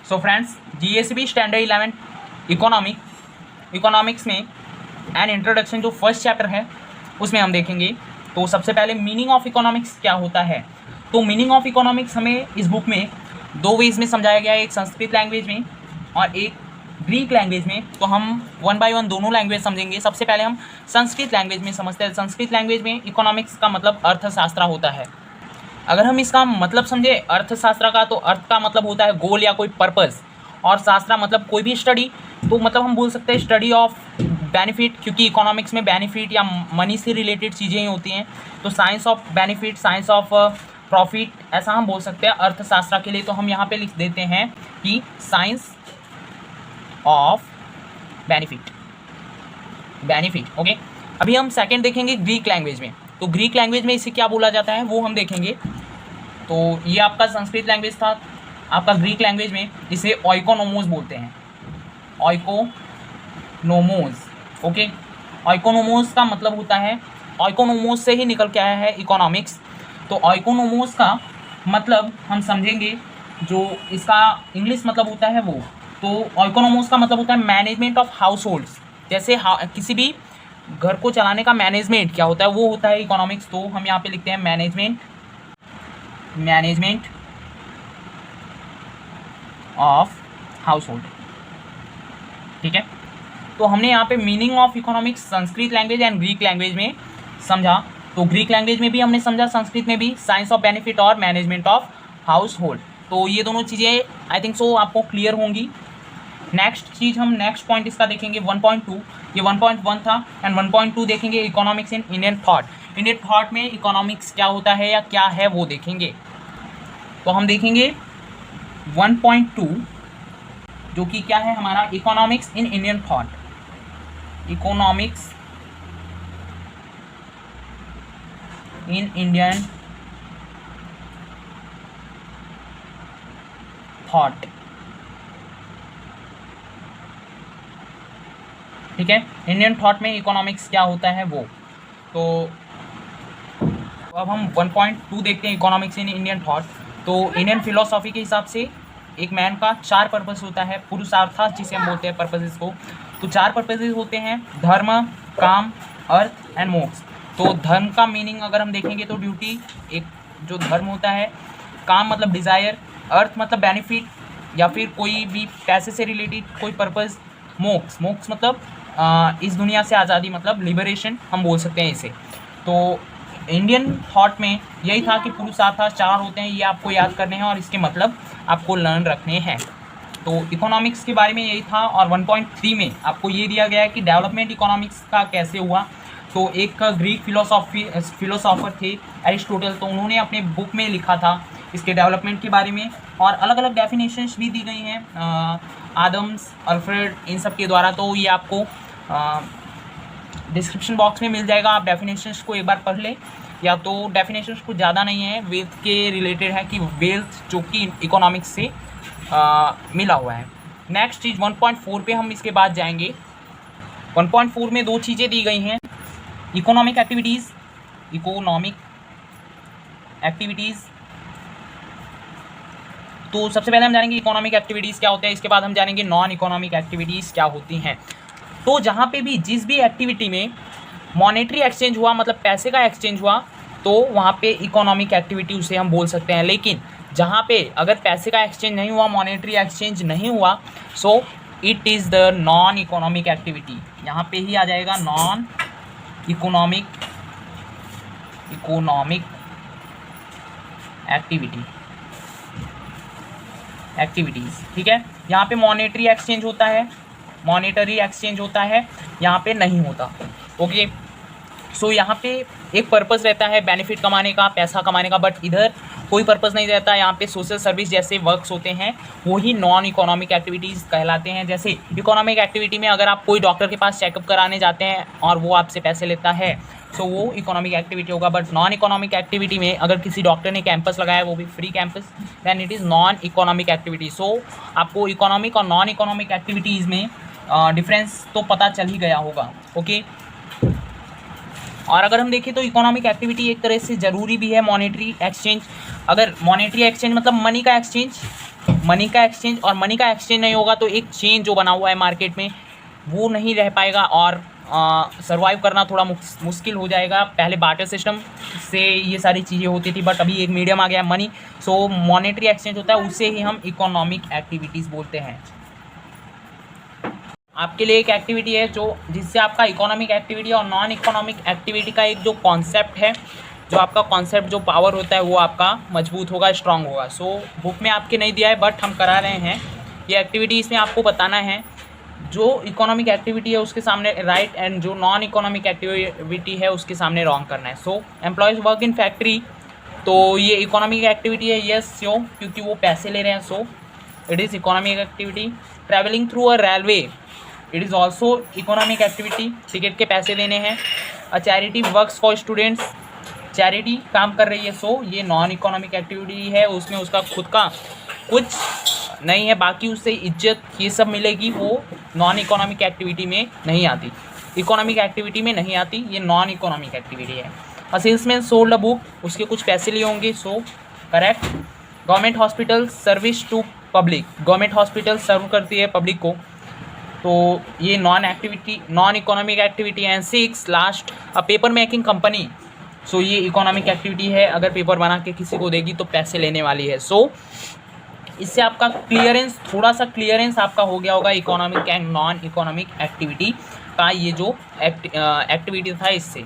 So friends, GSB standard 11 economics में an introduction जो first chapter है उसमें हम देखेंगे। तो सबसे पहले मीनिंग ऑफ इकोनॉमिक्स क्या होता है। तो मीनिंग ऑफ इकोनॉमिक्स हमें इस बुक में दो वेज में समझाया गया है, एक संस्कृत लैंग्वेज में और एक ग्रीक लैंग्वेज में। तो हम वन बाय वन दोनों लैंग्वेज समझेंगे। सबसे पहले हम संस्कृत लैंग्वेज में समझते हैं। संस्कृत लैंग्वेज में इकोनॉमिक्स का मतलब अर्थशास्त्र होता है। अगर हम इसका मतलब समझे अर्थशास्त्र का, तो अर्थ का मतलब होता है गोल या कोई पर्पस, और शास्त्र मतलब कोई भी स्टडी। तो मतलब हम बोल सकते हैं स्टडी ऑफ बेनिफिट, क्योंकि इकोनॉमिक्स में बेनिफिट या मनी से रिलेटेड चीज़ें ही होती हैं। तो science of benefit, science of profit, ऐसा हम बोल सकते हैं अर्थशास्त्र के लिए। तो हम यहाँ पे लिख देते हैं कि साइंस ऑफ बेनिफिट। ओके, अभी हम सेकंड देखेंगे ग्रीक लैंग्वेज में। तो ग्रीक लैंग्वेज में इसे क्या बोला जाता है वो हम देखेंगे। तो ये आपका संस्कृत लैंग्वेज था। आपका ग्रीक लैंग्वेज में इसे ओइकोनोमोस बोलते हैं, ओइकोनोमोस। ओके, ओइकोनोमोस का मतलब होता है, ओइकोनोमोस से ही निकल के आया है इकोनॉमिक्स। तो ओइकोनोमोस का मतलब हम समझेंगे, जो इसका इंग्लिश मतलब होता है वो। तो ओइकोनोमोस का मतलब होता है मैनेजमेंट ऑफ हाउस होल्ड्स। जैसे किसी भी घर को चलाने का मैनेजमेंट क्या होता है वो होता है इकोनॉमिक्स। तो हम यहाँ पे लिखते हैं मैनेजमेंट ऑफ हाउस होल्ड। ठीक है, तो हमने यहाँ पे meaning of economics Sanskrit language and Greek language में समझा। तो ग्रीक लैंग्वेज में भी हमने समझा, संस्कृत में भी, साइंस ऑफ बेनिफिट और मैनेजमेंट ऑफ हाउस होल्ड। तो ये दोनों चीज़ें आई थिंक सो आपको क्लियर होंगी। नेक्स्ट चीज़ हम नेक्स्ट पॉइंट इसका देखेंगे 1.2। ये 1.1 था एंड 1.2 देखेंगे economics in Indian thought. Indian thought में इकोनॉमिक्स क्या होता है या क्या है वो देखेंगे। तो हम देखेंगे 1.2 जो कि क्या है हमारा, economics in Indian thought. Economics in Indian thought. ठीक है, इंडियन थॉट में इकोनॉमिक्स क्या होता है वो। तो अब हम 1.2 देखते हैं इकोनॉमिक्स इन इंडियन थॉट। तो इंडियन फिलोसॉफी के हिसाब से एक मैन का 4 पर्पस होता है, पुरुषार्थ जिसे हम बोलते हैं पर्पसेस को। तो 4 पर्पसेस होते हैं, धर्म, काम, अर्थ एंड मोक्ष। तो धर्म का मीनिंग अगर हम देखेंगे तो ड्यूटी, एक जो धर्म होता है। काम मतलब डिज़ायर, अर्थ मतलब बेनिफिट या फिर कोई भी पैसे से रिलेटेड कोई पर्पस। मोक्ष मतलब इस दुनिया से आज़ादी, मतलब लिबरेशन हम बोल सकते हैं इसे। तो इंडियन थॉट में यही था कि पुरुषार्थ 4 होते हैं, ये आपको याद करने हैं और इसके मतलब आपको लर्न रखने हैं। तो इकोनॉमिक्स के बारे में यही था। और 1.3 में आपको ये दिया गया है कि डेवलपमेंट इकोनॉमिक्स का कैसे हुआ। तो एक ग्रीक फिलोसॉफर थे एरिस्टोटल, तो उन्होंने अपने बुक में लिखा था इसके डेवलपमेंट के बारे में, और अलग अलग डेफिनेशंस भी दी गई हैं आदम्स, अल्फ्रेड, इन सब के द्वारा। तो ये आपको डिस्क्रिप्शन बॉक्स में मिल जाएगा, आप डेफिनेशंस को एक बार पढ़ लें। या तो डेफिनेशंस कुछ ज़्यादा नहीं है, वेल्थ के रिलेटेड है कि वेल्थ जो कि इकोनॉमिक्स से मिला हुआ है। नेक्स्ट चीज़ 1.4 पे हम इसके बाद जाएंगे। 1.4 में 2 चीज़ें दी गई हैं, इकोनॉमिक एक्टिविटीज़। तो सबसे पहले हम जानेंगे इकोनॉमिक एक्टिविटीज़ क्या होते हैं, इसके बाद हम जानेंगे नॉन इकोनॉमिक एक्टिविटीज़ क्या होती हैं। तो जहाँ पे भी जिस भी एक्टिविटी में मॉनेटरी एक्सचेंज हुआ, मतलब पैसे का एक्सचेंज हुआ, तो वहाँ पे इकोनॉमिक एक्टिविटी उसे हम बोल सकते हैं। लेकिन जहाँ पे अगर पैसे का एक्सचेंज नहीं हुआ, मॉनेटरी एक्सचेंज नहीं हुआ, so it is the non economic activity. यहाँ पे ही आ जाएगा नॉन इकोनॉमिक एक्टिविटीज़। ठीक है, यहाँ पे मॉनेटरी एक्सचेंज होता है, यहाँ पे नहीं होता। ओके, सो यहाँ पे एक पर्पस रहता है बेनिफिट कमाने का, पैसा कमाने का, बट इधर कोई पर्पस नहीं रहता। यहाँ पे सोशल सर्विस जैसे वर्क्स होते हैं, वही नॉन इकोनॉमिक एक्टिविटीज़ कहलाते हैं। जैसे इकोनॉमिक एक्टिविटी में अगर आप कोई डॉक्टर के पास चेकअप कराने जाते हैं और वो आपसे पैसे लेता है, तो वो इकोनॉमिक एक्टिविटी होगा। बट नॉन इकोनॉमिक एक्टिविटी में अगर किसी डॉक्टर ने कैंपस लगाया, वो भी free campus, then it is non economic activity. So आपको इकोनॉमिक और नॉन इकोनॉमिक एक्टिविटीज़ में डिफरेंस तो पता चल ही गया होगा। ओके, और अगर हम देखें तो इकोनॉमिक एक्टिविटी एक तरह से ज़रूरी भी है। मॉनेटरी एक्सचेंज, अगर मॉनेटरी एक्सचेंज मतलब मनी का एक्सचेंज, मनी का एक्सचेंज, और मनी का एक्सचेंज नहीं होगा तो एक चेन जो बना हुआ है मार्केट में वो नहीं रह पाएगा और सर्वाइव करना थोड़ा मुश्किल हो जाएगा। पहले बार्टर सिस्टम से ये सारी चीज़ें होती थी, बट अभी एक मीडियम आ गया है मनी, सो मॉनेटरी एक्सचेंज होता है, उसे ही हम इकोनॉमिक एक्टिविटीज़ बोलते हैं। आपके लिए एक एक्टिविटी है जो जिससे आपका इकोनॉमिक एक्टिविटी और नॉन इकोनॉमिक एक्टिविटी का एक जो कॉन्सेप्ट है, जो आपका कॉन्सेप्ट जो पावर होता है वो आपका मजबूत होगा, स्ट्रांग होगा। सो बुक में आपके नहीं दिया है बट हम करा रहे हैं ये एक्टिविटी। इसमें आपको बताना है जो इकोनॉमिक एक्टिविटी है उसके सामने राइट एंड जो नॉन इकोनॉमिक एक्टिविटी है उसके सामने रॉन्ग करना है। सो एम्प्लॉयज़ वर्क इन फैक्ट्री, तो ये इकोनॉमिक एक्टिविटी है, यस सो क्योंकि वो पैसे ले रहे हैं, so it is economic activity. Travelling through a railway, it is also economic activity, ticket के पैसे देने हैं। अ charity works for students, charity काम कर रही है, सो ये नॉन इकोनॉमिक एक्टिविटी है, उसमें उसका खुद का कुछ नहीं है, बाकी उससे इज्जत ये सब मिलेगी, वो नॉन इकोनॉमिक एक्टिविटी में नहीं आती, इकोनॉमिक एक्टिविटी में नहीं आती, ये नॉन इकोनॉमिक एक्टिविटी है। A salesman sold a book, उसके कुछ पैसे लिए होंगे, so correct. Government hospital service to public, government hospital serve करती है पब्लिक को, तो ये नॉन इकोनॉमिक एक्टिविटी है। 6 last, a paper making company, so ये इकोनॉमिक एक्टिविटी है, अगर पेपर बना के किसी को देगी तो पैसे लेने वाली है। सो इससे आपका क्लियरेंस, थोड़ा सा क्लियरेंस आपका हो गया होगा economic and non economic activity का, ये जो एक्टिविटी था इससे।